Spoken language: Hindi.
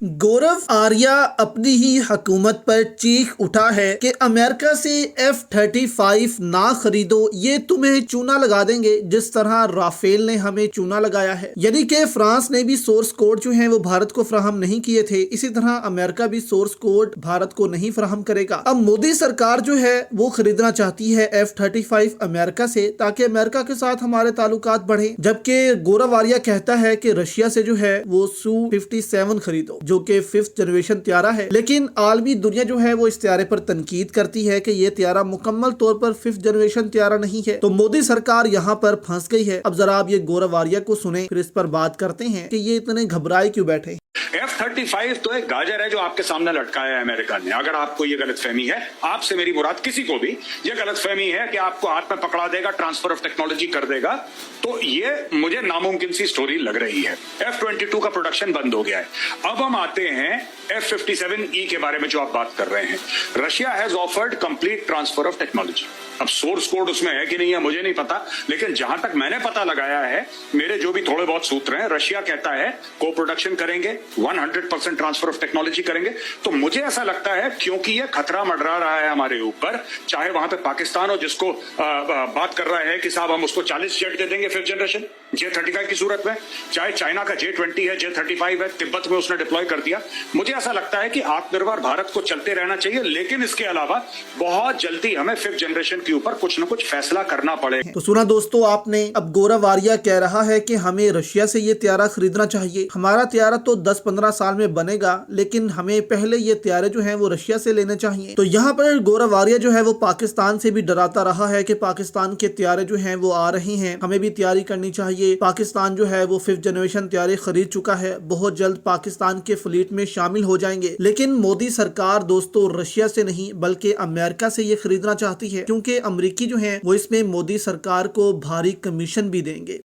गौरव आर्या अपनी ही हुकूमत पर चीख उठा है कि अमेरिका से F-35 ना खरीदो, ये तुम्हें चूना लगा देंगे जिस तरह राफेल ने हमें चूना लगाया है। यानी कि फ्रांस ने भी सोर्स कोड जो है वो भारत को फराहम नहीं किए थे, इसी तरह अमेरिका भी सोर्स कोड भारत को नहीं फराहम करेगा। अब मोदी सरकार जो है वो खरीदना चाहती है F-35 अमेरिका से, ताकि अमेरिका के साथ हमारे ताल्लुकात बढ़े। जबकि गौरव आर्या कहता है कि रशिया से जो है वो Su-57 खरीदो, जो कि 5th जनरेशन त्यारा है। लेकिन आलमी दुनिया जो है वो इस त्यारे पर तनकीद करती है कि ये त्यारा मुकम्मल तौर पर 5th जनरेशन त्यारा नहीं है। तो मोदी सरकार यहाँ पर फंस गई है। अब जरा आप ये गौरव आर्या को सुने, फिर इस पर बात करते हैं कि ये इतने घबराए क्यों बैठे। F-35 तो एक गाजर है जो आपके सामने लटकाया है अमेरिका ने। अगर आपको ये गलतफहमी है, आपसे मेरी मुराद किसी को भी ये गलतफहमी है कि आपको हाथ में पकड़ा देगा, ट्रांसफर ऑफ टेक्नोलॉजी कर देगा, तो ये मुझे नामुमकिन सी स्टोरी लग रही है। F-22 का प्रोडक्शन बंद हो गया है। अब हम आते हैं F-57E के बारे में जो आप बात कर रहे हैं। Russia has offered complete transfer of technology. अब सोर्स कोड उसमें है कि नहीं है मुझे नहीं पता, लेकिन जहां तक मैंने पता लगाया है, मेरे जो भी थोड़े बहुत सूत्र हैं, रशिया कहता है को प्रोडक्शन करेंगे, 100% ट्रांसफर ऑफ टेक्नोलॉजी करेंगे। तो मुझे ऐसा लगता है क्योंकि ये खतरा मंडरा रहा है हमारे ऊपर, चाहे वहां पे पाकिस्तान हो जिसको बात कर रहा है कि साहब हम उसको 40 जेट दे देंगे 5th जनरेशन J-35 की सूरत में, चाहे चाइना का J-20 है, J-35 है, तिब्बत में उसने डिप्लॉय कर दिया। मुझे ऐसा लगता है कि आत्मनिर्भर भारत को चलते रहना चाहिए, लेकिन इसके अलावा बहुत जल्दी हमें 5th जनरेशन के ऊपर कुछ न कुछ फैसला करना पड़ेगा। तो सुना दोस्तों आपने, अब गौरव आर्या कह रहा है कि हमें रशिया से ये त्यारा खरीदना चाहिए। हमारा त्यारा तो 10-15 साल में बनेगा, लेकिन हमें पहले ये त्यारे जो हैं वो रशिया से लेने चाहिए। तो यहाँ पर गौरव आर्या जो है वो पाकिस्तान से भी डराता रहा है कि पाकिस्तान के त्यारे जो हैं वो आ रहे हैं, हमें भी तैयारी करनी चाहिए। पाकिस्तान जो है वो 5th जनरेशन त्यारे खरीद चुका है, बहुत जल्द पाकिस्तान के फ्लीट में शामिल हो जाएंगे। लेकिन मोदी सरकार दोस्तों रशिया से नहीं बल्कि अमेरिका से ये खरीदना चाहती है, क्योंकि अमरीकी जो है वो इसमें मोदी सरकार को भारी कमीशन भी देंगे।